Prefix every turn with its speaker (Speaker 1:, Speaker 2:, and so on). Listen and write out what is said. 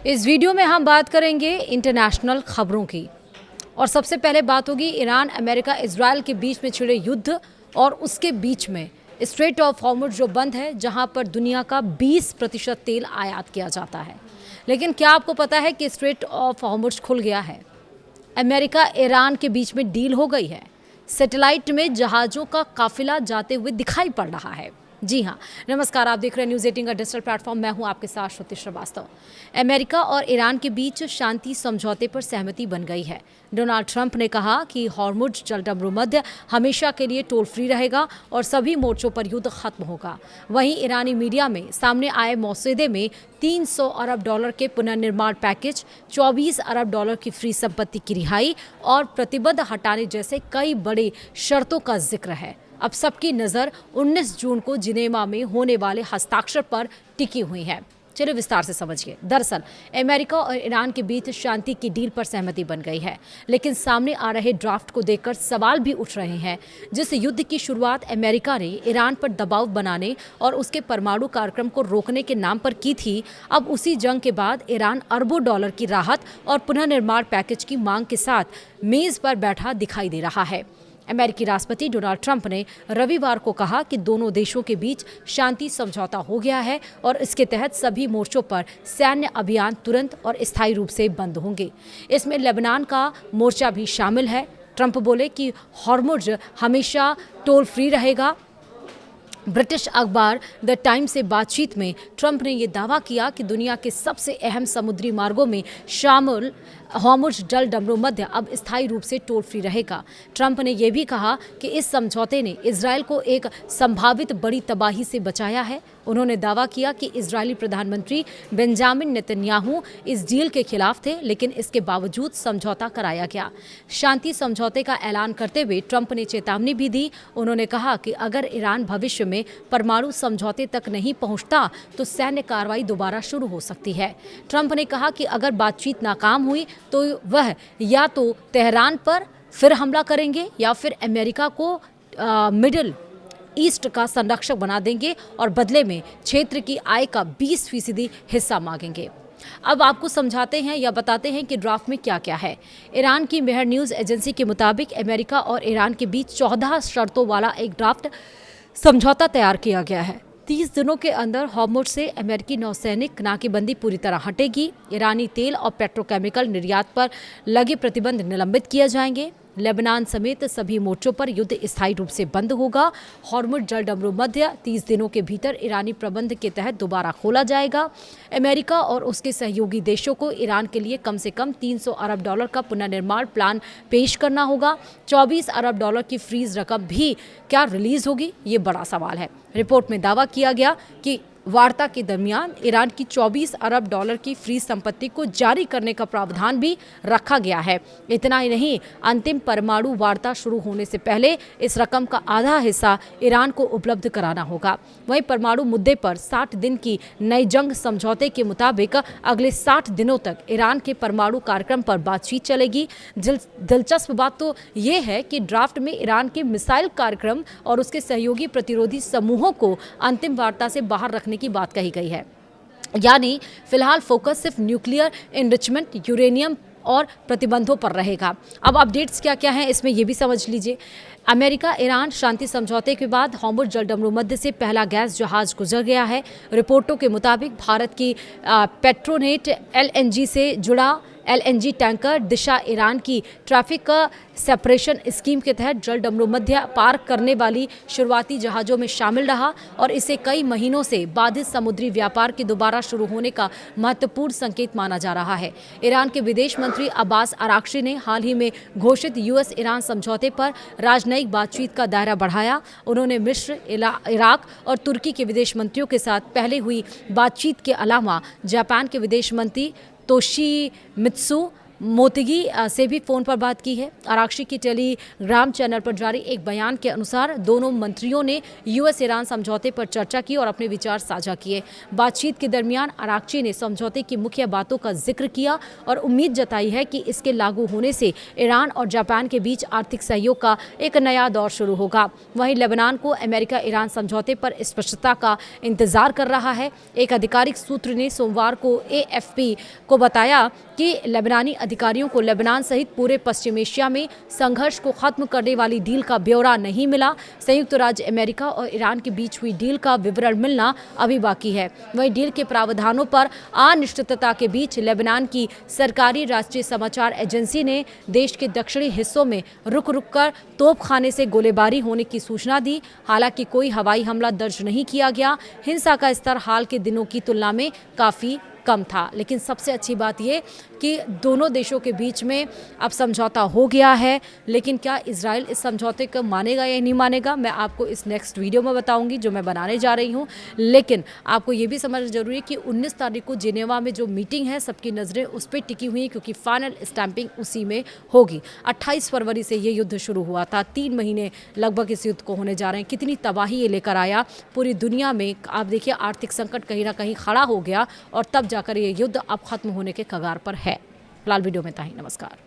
Speaker 1: इस वीडियो में हम बात करेंगे इंटरनेशनल खबरों की और सबसे पहले बात होगी ईरान, अमेरिका, इजराइल के बीच में छिड़े युद्ध और उसके बीच में स्ट्रेट ऑफ हॉर्मुज़ जो बंद है, जहां पर दुनिया का 20% तेल आयात किया जाता है। लेकिन क्या आपको पता है कि स्ट्रेट ऑफ हॉर्मुज़ खुल गया है? अमेरिका ईरान के बीच में डील हो गई है। सैटेलाइट में जहाज़ों का काफिला जाते हुए दिखाई पड़ रहा है। जी हाँ, नमस्कार, आप देख रहे हैं न्यूज़ 18 का डिजिटल प्लेटफॉर्म। मैं हूं आपके साथ श्रुति श्रीवास्तव। अमेरिका और ईरान के बीच शांति समझौते पर सहमति बन गई है। डोनाल्ड ट्रंप ने कहा कि हॉर्मुज़ जलसंधि हमेशा के लिए टोल फ्री रहेगा और सभी मोर्चों पर युद्ध खत्म होगा। वहीं ईरानी मीडिया में सामने आए मसौदे में 300 अरब डॉलर के पुनर्निर्माण पैकेज, 24 अरब डॉलर की फ्री संपत्ति की रिहाई और प्रतिबंध हटाने जैसे कई बड़ी शर्तों का जिक्र है। अब सबकी नज़र 19 जून को जिनेवा में होने वाले हस्ताक्षर पर टिकी हुई है। चलिए विस्तार से समझिए। दरअसल अमेरिका और ईरान के बीच शांति की डील पर सहमति बन गई है, लेकिन सामने आ रहे ड्राफ्ट को देखकर सवाल भी उठ रहे हैं। जिस युद्ध की शुरुआत अमेरिका ने ईरान पर दबाव बनाने और उसके परमाणु कार्यक्रम को रोकने के नाम पर की थी, अब उसी जंग के बाद ईरान अरबों डॉलर की राहत और पुनर्निर्माण पैकेज की मांग के साथ मेज पर बैठा दिखाई दे रहा है। अमेरिकी राष्ट्रपति डोनाल्ड ट्रंप ने रविवार को कहा कि दोनों देशों के बीच शांति समझौता हो गया है और इसके तहत सभी मोर्चों पर सैन्य अभियान तुरंत और स्थायी रूप से बंद होंगे। इसमें लेबनान का मोर्चा भी शामिल है। ट्रंप बोले कि हॉर्मुज़ हमेशा टोल फ्री रहेगा। ब्रिटिश अखबार द टाइम्स से बातचीत में ट्रंप ने यह दावा किया कि दुनिया के सबसे अहम समुद्री मार्गों में शामिल हॉर्मुज़ जलसंधि अब स्थायी रूप से टोल फ्री रहेगा। ट्रंप ने यह भी कहा कि इस समझौते ने इजरायल को एक संभावित बड़ी तबाही से बचाया है। उन्होंने दावा किया कि इजरायली प्रधानमंत्री बेंजामिन नेतन्याहू इस डील के खिलाफ थे, लेकिन इसके बावजूद समझौता कराया गया। शांति समझौते का ऐलान करते हुए ट्रंप ने चेतावनी भी दी। उन्होंने कहा कि अगर ईरान भविष्य में परमाणु समझौते तक नहीं पहुंचता तो सैन्य कार्रवाई दोबारा शुरू हो सकती है। ट्रंप ने कहा कि अगर बातचीत नाकाम हुई तो वह या तो तेहरान पर फिर हमला करेंगे या फिर अमेरिका को मिडिल ईस्ट का संरक्षक बना देंगे और बदले में क्षेत्र की आय का 20% हिस्सा मांगेंगे। अब आपको समझाते हैं या बताते हैं कि ड्राफ्ट में क्या क्या है। ईरान की मेहर न्यूज़ एजेंसी के मुताबिक अमेरिका और ईरान के बीच 14 शर्तों वाला एक ड्राफ्ट समझौता तैयार किया गया है। 30 दिनों के अंदर हॉर्मुज़ से अमेरिकी नौसैनिक नाकेबंदी पूरी तरह हटेगी। ईरानी तेल और पेट्रोकेमिकल निर्यात पर लगे प्रतिबंध निलंबित किए जाएंगे। लेबनान समेत सभी मोर्चों पर युद्ध स्थायी रूप से बंद होगा। हॉर्मुज़ जलसंधि 30 दिनों के भीतर ईरानी प्रबंध के तहत दोबारा खोला जाएगा। अमेरिका और उसके सहयोगी देशों को ईरान के लिए कम से कम 300 अरब डॉलर का पुनर्निर्माण प्लान पेश करना होगा। 24 अरब डॉलर की फ्रीज रकम भी क्या रिलीज होगी, ये बड़ा सवाल है। रिपोर्ट में दावा किया गया कि वार्ता के दरमियान ईरान की 24 अरब डॉलर की फ्री संपत्ति को जारी करने का प्रावधान भी रखा गया है। इतना ही नहीं, अंतिम परमाणु वार्ता शुरू होने से पहले इस रकम का आधा हिस्सा ईरान को उपलब्ध कराना होगा। वहीं परमाणु मुद्दे पर 60 दिन की नई जंग समझौते के मुताबिक अगले 60 दिनों तक ईरान के परमाणु कार्यक्रम पर बातचीत चलेगी। दिलचस्प बात तो ये है कि ड्राफ्ट में ईरान के मिसाइल कार्यक्रम और उसके सहयोगी प्रतिरोधी समूहों को अंतिम वार्ता से बाहर रखने की बात कही गई है। यानी फिलहाल फोकस सिर्फ न्यूक्लियर एनरिचमेंट, यूरेनियम और प्रतिबंधों पर रहेगा। अब अपडेट्स क्या क्या हैं इसमें ये भी समझ लीजिए। अमेरिका ईरान शांति समझौते के बाद हॉर्मुज़ जलसंधि से पहला गैस जहाज गुजर गया है। रिपोर्टों के मुताबिक भारत की पेट्रोनेट एलएनजी से जुड़ा एलएनजी टैंकर दिशा ईरान की ट्रैफिक सेपरेशन स्कीम के तहत जलसंधि पार करने वाली शुरुआती जहाज़ों में शामिल रहा और इसे कई महीनों से बाधित समुद्री व्यापार के दोबारा शुरू होने का महत्वपूर्ण संकेत माना जा रहा है। ईरान के विदेश मंत्री अब्बास अराक्ची ने हाल ही में घोषित यूएस ईरान समझौते पर राजनयिक बातचीत का दायरा बढ़ाया। उन्होंने मिस्र, इराक और तुर्की के विदेश मंत्रियों के साथ पहले हुई बातचीत के अलावा जापान के विदेश मंत्री तोशिमित्सु मोतिगी से भी फ़ोन पर बात की है। आराक्ची की टेलीग्राम चैनल पर जारी एक बयान के अनुसार दोनों मंत्रियों ने यूएस ईरान समझौते पर चर्चा की और अपने विचार साझा किए। बातचीत के दरमियान आराक्ची ने समझौते की मुख्य बातों का जिक्र किया और उम्मीद जताई है कि इसके लागू होने से ईरान और जापान के बीच आर्थिक सहयोग का एक नया दौर शुरू होगा। वहीं लेबनान को अमेरिका ईरान समझौते पर स्पष्टता का इंतजार कर रहा है। एक आधिकारिक सूत्र ने सोमवार को एएफपी को बताया कि लेबनानी अधिकारियों को लेबनान सहित पूरे पश्चिम एशिया में संघर्ष को खत्म करने वाली डील का ब्यौरा नहीं मिला। संयुक्त राज्य अमेरिका और ईरान के बीच हुई डील का विवरण मिलना अभी बाकी है। वहीं डील के प्रावधानों पर अनिश्चितता के बीच लेबनान की सरकारी राष्ट्रीय समाचार एजेंसी ने देश के दक्षिणी हिस्सों में रुक रुक कर तोपखाने से गोलीबारी होने की सूचना दी। हालांकि कोई हवाई हमला दर्ज नहीं किया गया। हिंसा का स्तर हाल के दिनों की तुलना में काफ़ी कम था। लेकिन सबसे अच्छी बात ये कि दोनों देशों के बीच में अब समझौता हो गया है। लेकिन क्या इजराइल इस समझौते को मानेगा या नहीं मानेगा, मैं आपको इस नेक्स्ट वीडियो में बताऊंगी जो मैं बनाने जा रही हूं। लेकिन आपको ये भी समझना जरूरी है कि 19 तारीख को जिनेवा में जो मीटिंग है सबकी नज़रें उस पर टिकी हुई हैं, क्योंकि फाइनल स्टैंपिंग उसी में होगी। 28 फरवरी से ये युद्ध शुरू हुआ था। 3 महीने लगभग इस युद्ध को होने जा रहे हैं। कितनी तबाही ये लेकर आया पूरी दुनिया में। आप देखिए, आर्थिक संकट कहीं ना कहीं खड़ा हो गया और तब जाकर ये युद्ध अब खत्म होने के कगार पर है। फिलहाल वीडियो में था ही। नमस्कार।